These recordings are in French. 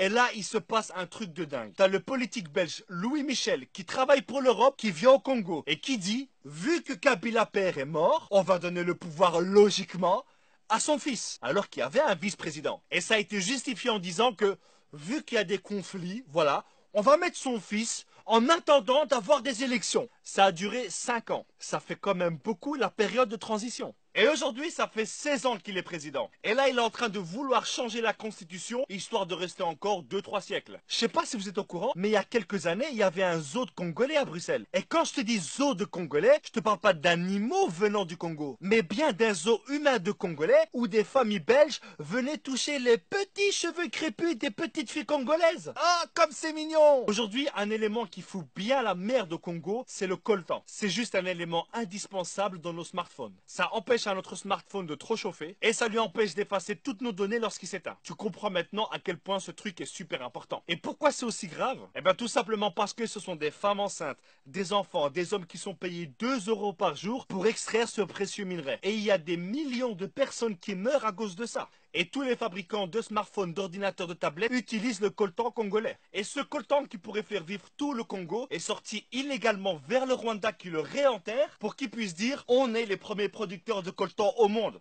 Et là, il se passe un truc de dingue. T'as le politique belge Louis Michel qui travaille pour l'Europe, qui vient au Congo et qui dit, vu que Kabila père est mort, on va donner le pouvoir logiquement à son fils, alors qu'il y avait un vice-président. Et ça a été justifié en disant que, vu qu'il y a des conflits, voilà, on va mettre son fils en attendant d'avoir des élections. Ça a duré 5 ans. Ça fait quand même beaucoup la période de transition. Et aujourd'hui, ça fait 16 ans qu'il est président. Et là, il est en train de vouloir changer la constitution, histoire de rester encore 2-3 siècles. Je sais pas si vous êtes au courant, mais il y a quelques années, il y avait un zoo de Congolais à Bruxelles. Et quand je te dis zoo de Congolais, je te parle pas d'animaux venant du Congo, mais bien d'un zoo humain de Congolais où des familles belges venaient toucher les petits cheveux crépus des petites filles congolaises. Ah, comme c'est mignon! Aujourd'hui, un élément qui fout bien la merde au Congo, c'est le coltan. C'est juste un élément indispensable dans nos smartphones. Ça empêche à notre smartphone de trop chauffer et ça lui empêche d'effacer toutes nos données lorsqu'il s'éteint. Tu comprends maintenant à quel point ce truc est super important. Et pourquoi c'est aussi grave? Eh bien tout simplement parce que ce sont des femmes enceintes, des enfants, des hommes qui sont payés 2 € par jour pour extraire ce précieux minerai. Et il y a des millions de personnes qui meurent à cause de ça. Et tous les fabricants de smartphones, d'ordinateurs, de tablettes utilisent le coltan congolais. Et ce coltan qui pourrait faire vivre tout le Congo est sorti illégalement vers le Rwanda qui le réenterre pour qu'ils puissent dire on est les premiers producteurs de coltan au monde.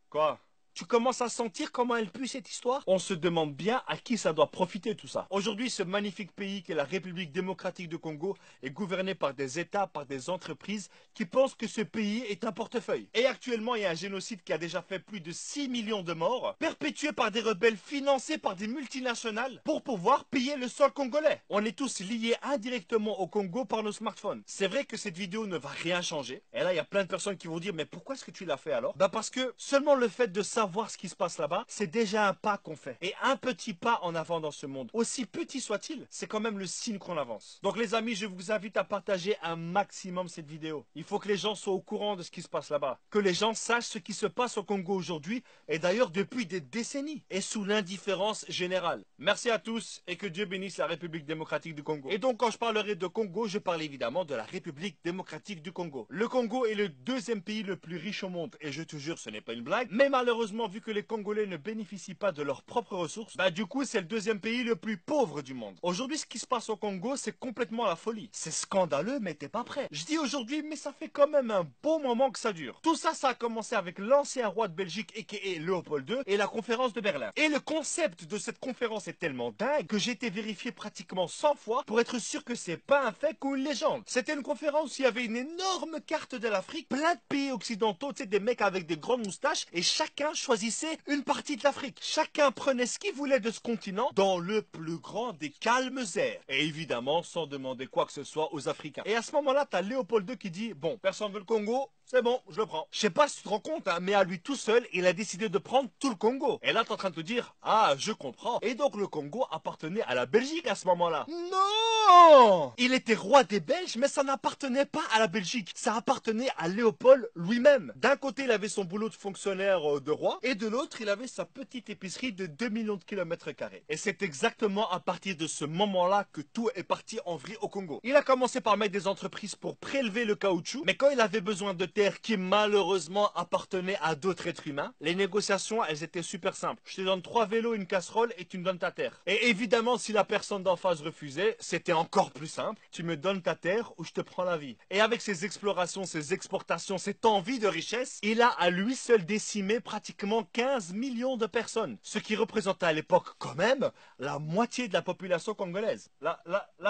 Quoi? Tu commences à sentir comment elle pue cette histoire? On se demande bien à qui ça doit profiter tout ça. Aujourd'hui, ce magnifique pays qu'est la République démocratique du Congo est gouverné par des États, par des entreprises qui pensent que ce pays est un portefeuille. Et actuellement, il y a un génocide qui a déjà fait plus de 6 millions de morts, perpétué par des rebelles financés par des multinationales pour pouvoir piller le sol congolais. On est tous liés indirectement au Congo par nos smartphones. C'est vrai que cette vidéo ne va rien changer. Et là, il y a plein de personnes qui vont dire mais pourquoi est-ce que tu l'as fait alors? Bah parce que seulement le fait de savoir ce qui se passe là-bas, c'est déjà un pas qu'on fait. Et un petit pas en avant dans ce monde, aussi petit soit-il, c'est quand même le signe qu'on avance. Donc les amis, je vous invite à partager un maximum cette vidéo. Il faut que les gens soient au courant de ce qui se passe là-bas. Que les gens sachent ce qui se passe au Congo aujourd'hui, et d'ailleurs depuis des décennies, et sous l'indifférence générale. Merci à tous, et que Dieu bénisse la République démocratique du Congo. Et donc quand je parlerai de Congo, je parle évidemment de la République démocratique du Congo. Le Congo est le deuxième pays le plus riche au monde, et je te jure, ce n'est pas une blague, mais malheureusement, vu que les Congolais ne bénéficient pas de leurs propres ressources, bah du coup c'est le deuxième pays le plus pauvre du monde. Aujourd'hui ce qui se passe au Congo c'est complètement la folie. C'est scandaleux mais t'es pas prêt. Je dis aujourd'hui mais ça fait quand même un bon moment que ça dure. Tout ça a commencé avec l'ancien roi de Belgique aka Léopold II et la conférence de Berlin. Et le concept de cette conférence est tellement dingue que j'ai été vérifié pratiquement 100 fois pour être sûr que c'est pas un fait ou une légende. C'était une conférence où il y avait une énorme carte de l'Afrique, plein de pays occidentaux, tu sais des mecs avec des grandes moustaches et chacun choisissait une partie de l'Afrique. Chacun prenait ce qu'il voulait de ce continent dans le plus grand des calmes airs. Et évidemment, sans demander quoi que ce soit aux Africains. Et à ce moment-là, t'as Léopold II qui dit, bon, personne veut le Congo, c'est bon, je le prends. Je sais pas si tu te rends compte, hein, mais à lui tout seul, il a décidé de prendre tout le Congo. Et là, t'es en train de te dire, ah, je comprends. Et donc, le Congo appartenait à la Belgique à ce moment-là. Non! Il était roi des Belges, mais ça n'appartenait pas à la Belgique. Ça appartenait à Léopold lui-même. D'un côté, il avait son boulot de fonctionnaire de roi, et de l'autre, il avait sa petite épicerie de 2 millions de kilomètres carrés. Et c'est exactement à partir de ce moment-là que tout est parti en vrille au Congo. Il a commencé par mettre des entreprises pour prélever le caoutchouc, mais quand il avait besoin de terres qui malheureusement appartenaient à d'autres êtres humains, les négociations, elles étaient super simples. Je te donne 3 vélos, une casserole et tu me donnes ta terre. Et évidemment, si la personne d'en face refusait, c'était encore plus simple. Tu me donnes ta terre ou je te prends la vie. Et avec ses explorations, ses exportations, cette envie de richesse, il a à lui seul décimé pratiquement 15 millions de personnes. Ce qui représentait à l'époque quand même la moitié de la population congolaise. Là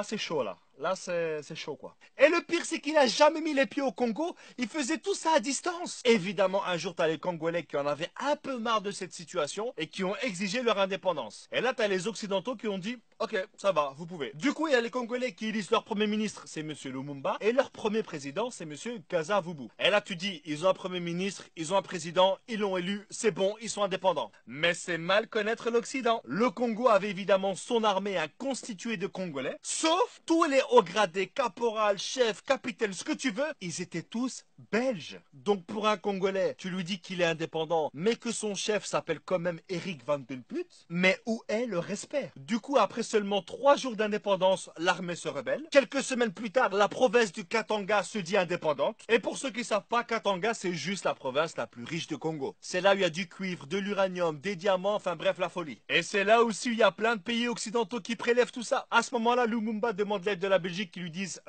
c'est chaud là. Là, c'est chaud, quoi. Et le pire, c'est qu'il a jamais mis les pieds au Congo. Il faisait tout ça à distance. Évidemment, un jour, t'as les Congolais qui en avaient un peu marre de cette situation et qui ont exigé leur indépendance. Et là, t'as les Occidentaux qui ont dit, ok, ça va, vous pouvez. Du coup, il y a les Congolais qui élisent leur premier ministre, c'est Monsieur Lumumba, et leur premier président, c'est Monsieur Kasavubu. Et là, tu dis, ils ont un premier ministre, ils ont un président, ils l'ont élu, c'est bon, ils sont indépendants. Mais c'est mal connaître l'Occident. Le Congo avait évidemment son armée constituée de Congolais, sauf tous les les hauts gradés, caporal, chef, capitaine, ce que tu veux, ils étaient tous belges. Donc pour un Congolais, tu lui dis qu'il est indépendant, mais que son chef s'appelle quand même Eric Van Den Put, mais où est le respect? Du coup, après seulement 3 jours d'indépendance, l'armée se rebelle. Quelques semaines plus tard, la province du Katanga se dit indépendante. Et pour ceux qui ne savent pas, Katanga, c'est juste la province la plus riche de Congo. C'est là où il y a du cuivre, de l'uranium, des diamants, enfin bref, la folie. Et c'est là aussi où il y a plein de pays occidentaux qui prélèvent tout ça. À ce moment-là, Lumumba demande l'aide de la Belgique qui lui disent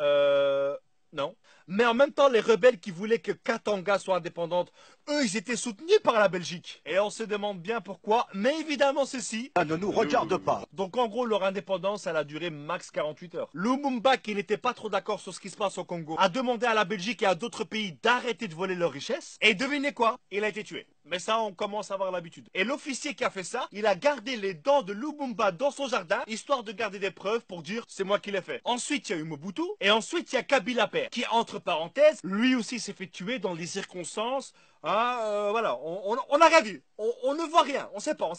non. Mais en même temps, les rebelles qui voulaient que Katanga soit indépendante, eux, ils étaient soutenus par la Belgique. Et on se demande bien pourquoi, mais évidemment ceci Ça ne nous regarde pas. donc en gros, leur indépendance, elle a duré max 48 heures. Lumumba, qui n'était pas trop d'accord sur ce qui se passe au Congo, a demandé à la Belgique et à d'autres pays d'arrêter de voler leurs richesses. Et devinez quoi? Il a été tué. Mais ça, on commence à avoir l'habitude. Et l'officier qui a fait ça, il a gardé les dents de Lumumba dans son jardin, histoire de garder des preuves pour dire c'est moi qui l'ai fait. Ensuite, il y a eu Mobutu, et ensuite, il y a Kabila Père, qui, entre parenthèses, lui aussi s'est fait tuer dans des circonstances. Voilà, on n'a rien vu. On ne voit rien. On sait pas.